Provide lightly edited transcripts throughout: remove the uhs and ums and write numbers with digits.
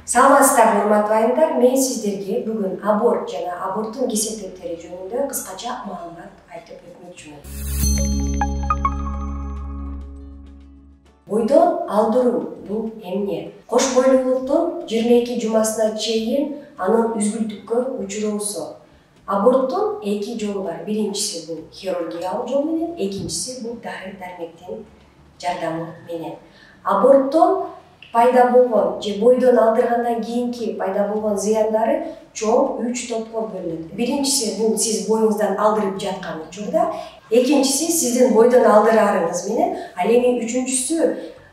Саламатсыздарбы, урматтуу айымдар. Мен сиздерге бүгүн аборт жана аборттун кесепеттери жөнүндө кыскача маалымат айтып өтмөкчүмүн. Бойдон алдыруу бул эмне? Кош бойлуулуктун 22 жумасына чейин анын үзгүлтүккө учуроосу. Аборттун эки жолу бар. Биринчиси бул хирургиялык жол менен, экинчиси бул дары-дармектин жардамы менен. Аборттон пайда болгон же бойдон алдыргандан кийинки пайда болгон зыяндары чоң 3 топко бөлүнөт. Биринчиси бул сиз боюңуздан алдырып жаткан учурда, экинчиси сиздин бойдон алдырарыңыз менен, ал эми үчүнчүсү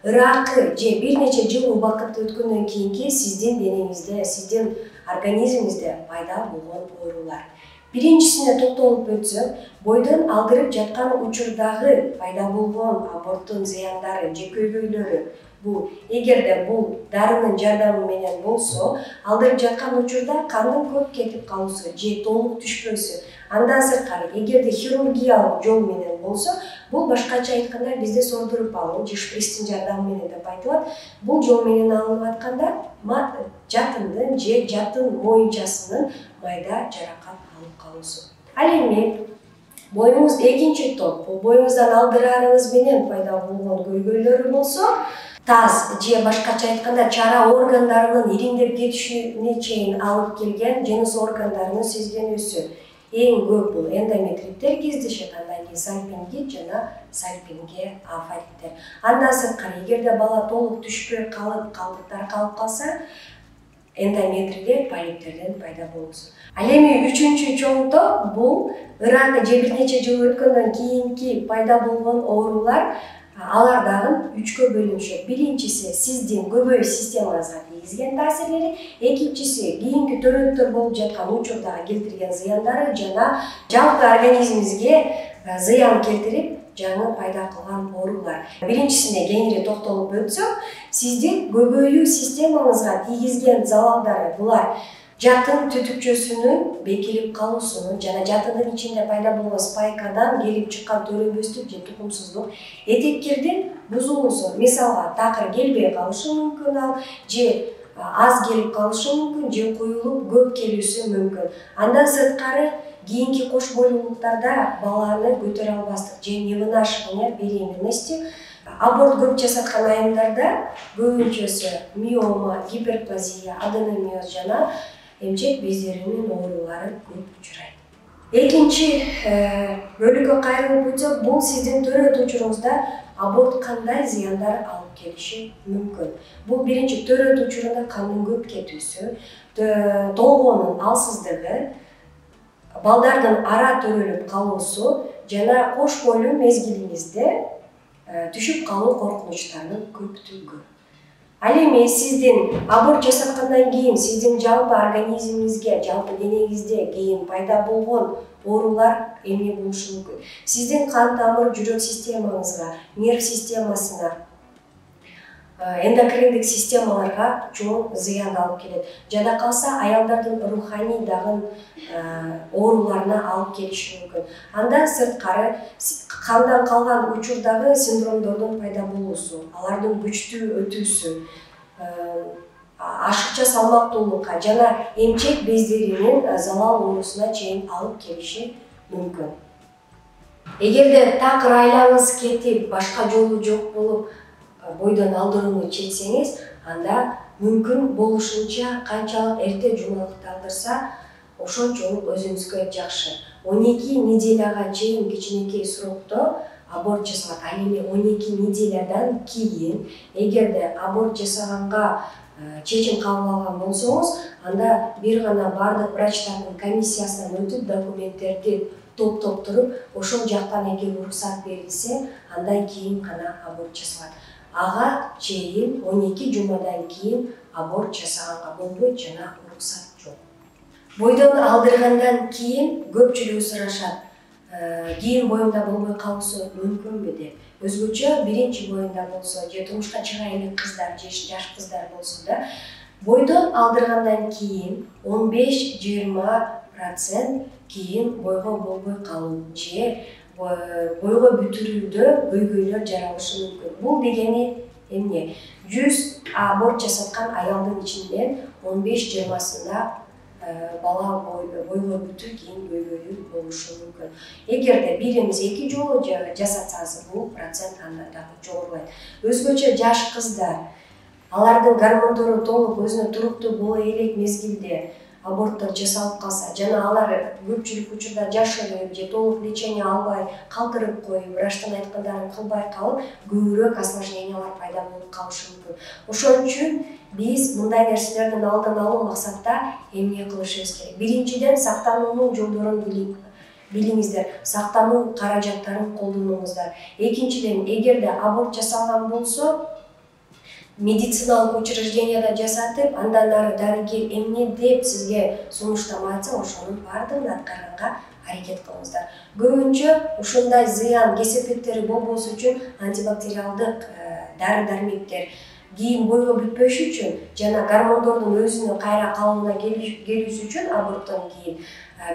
ыракы же бир нече жыл убакыт өткөндөн кийинки сиздин денеңизде, сиздин организмиңизде пайда болгон оорулар. Биринчисине токтолуп өтсөк, бойдон алдырып жаткан учурдагы пайда болгон аборттун зыяндары же көйгөйлөрү. Бул эгерде бул дарынын жардамы менен болсо, алдырып жаткан учурда кандын көп кетип калуусу же толук түшпөсү. Андан сырткары, эгерде хирургиялык жол менен болсо, бул башкача айтканда бизде сордуруп алуу же шприцтин жардамы менен деп айтылат. Бул жол менен алынып атканда жатындын же жатын моюнчасынын майда жаракат алып калуусу. Ал эми боюңуз экинчи топ, боюңуздан алдырарыңыз менен пайда болгон көйгөйлөрү болсо, таз же башкача айтканда чара органдарынын ириңдеп кетишине чейин алып келген жыныс органдарынын сезгенүүсү. Эң көп бул эндометриттер кездешет, андан кийин сальпингит жана сальпингеофалиттер. Андан сырткары, эгерде бала толук түшпөй калып, калдыктар калып калса, эндометриден, полиптерден пайда болуусу. Ал эми үчүнчү чоң топ бул ыракы же бир нече жыл өткөндөн кийинки пайда болгон оорулар. Алар дагы 3кө бөлүнүшөт. Биринчиси сиздин көбөй системаңызга тийгизген таасирлери, экинчиси кийинки төрөттөр болуп жаткан учурдагы келтирген зыяндары жана жалпы организмиңизге зыян келтирип, жаңы пайда кылган оорулар. Биринчисине кеңири токтолуп өтсөк, сиздин көбөйүү системаңызга тийгизген залалдары булар жатын түтүкчөсүнүн бекилип калуусунун жана жатындын ичинде пайда болгон спайкадан келип чыккан төрөбөстүк же тукумсуздук, этеккирдин бузулуусу. Мисалга, такыр келбей калышы мүмкүн ал, же аз келип калышы мүмкүн, же куюлуп көп келүүсү мүмкүн. Андан сырткары, кийинки кош бойлуулуктарда баланы көтөрө албастык же невынашивание беременности. Аборт көп жасаткан айымдарда көбүнчөсү миома, гиперплазия, аденомиоз жана эмчек бездеринин оорулары көп учурайт. Экинчи бөлүккө кайрылып өтсөк, бул сиздин төрөт учуруңузда аборт кандай зыяндар алып келиши мүмкүн. Бул биринчи төрөт учурунда кандын көп кетүүсү, толгоонун алсыздыгы, балдардын ара төрөлүп калуусу жана кош бойлуу мезгилиңизде түшүп калуу коркунучтарынын көптүгү. Ал эми сиздин аборт жасаткандан кийин сиздин жалпы организмиңизге, жалпы денеңизде кийин пайда болгон оорулар эмне болушу мүмкүн? Сиздин кан тамыр жүрөк системаңызга, нерв системасына, эндокриндик системаларга чоң зыян алып келет. Жада калса, аялдардын руханий дагы ооруларына алып келиши мүмкүн. Андан сырткары, кандан калган учурдагы синдромдордун пайда болуусу, алардын күчтүү өтүүсү, ашыкча салмактуулукка жана эмчек бездеринин залал оорусуна чейин алып келиши мүмкүн. Эгерде такыр айлаңыз кетип, башка жолу жок болуп, бойдон алдырууну чечсеңиз, анда мүмкүн болушунча канчалык эрте жумалыкты алдырса, ошончолук өзүңүзгө жакшы. 12 неделяга чейин кичинекей срокто аборт жасалат. Ал эми 12 неделядан кийин, эгерде аборт жасаганга чечим кабыл алган болсоңуз, анда бир гана бардык врачтардын комиссиясынан өтүп, документтерди топтоп-туруп, ошол жактан эгер уруксат берилсе, андан кийин гана аборт жасалат. Ага чейин 12 жумадан кийин аборт жасаганга болбойт жана уруксат жок. Бойдон алдыргандан кийин көпчүлүгү сурашат, кийин боюмда болбой калуусу мүмкүнбү деп. Өзгөчө биринчи боюнда болсо, же турмушка чыга элек кыздар, же жаш кыздар болсо да, бойдон алдыргандан кийин 15-20% кийин бойго болбой калуу же бойго бүтүрүүдө көйгөйлөр жаралышы мүмкүн. Бул дегени эмне? 100 аборт жасаткан аялдын ичинен 15-20 бала бойлор бүтүп кийин көйгөйү болушу мүмкүн. Эгерде бирimiz 2 жолу жасатсаңыз, бул процент андан дагы жогорулайт. Өзгөчө жаш кыздар, алардын гормондору толук өзүнө туруктуу боло элек мезгилде аборттор жасалып калса, жана алар көпчүлүк учурда жашырып же толук лечение албай, калтырып коюп, врачтын айткандарын кылбай калып, көбүрөөк осложнениялар пайда болуп калышы мүмкүн. Ошон үчүн биз мындай нерселердин алдын алуу максатта эмне кылышыбыз керек? Биринчиден, сактануунун жолдорун билиңиздер, сактануу каражаттарын колдонуңуздар. Экинчиден, эгерде аборт жасалган болсо, медициналык учрежденияда жасатып, андан ары дарыгер эмне деп сизге сунуштама айтса, ошонун бардыгын аткарганга аракет кылыңыздар. Көбүнчө ушундай зыян кесепеттери болбосу үчүн антибактериалдык дары-дармектер, кийин бойго бүтпөш үчүн жана гормондордун өзүнө кайра калыбына келүүсү үчүн аборттон кийин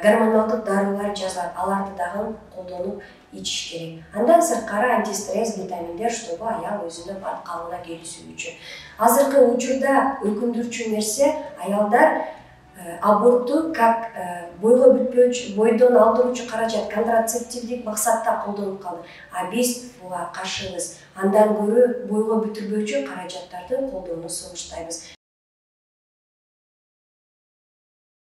гормоналдык дарылар жазылат. Аларды дагы колдонуп ичиш керек. Андан сырткары антистресс, витаминдер, чтобы аял өзүнө калыбына келүүсү үчүн. Азыркы учурда өкүндүрчү нерсе, аялдар абортту как бойго бүтпөчү, бойдон алдыруучу каражат, контрацептивдик максатта колдонуп калды. А биз буга каршыбыз. Андан көрө бойго бүтүрбөчү каражаттарды колдонууну сунуштайбыз.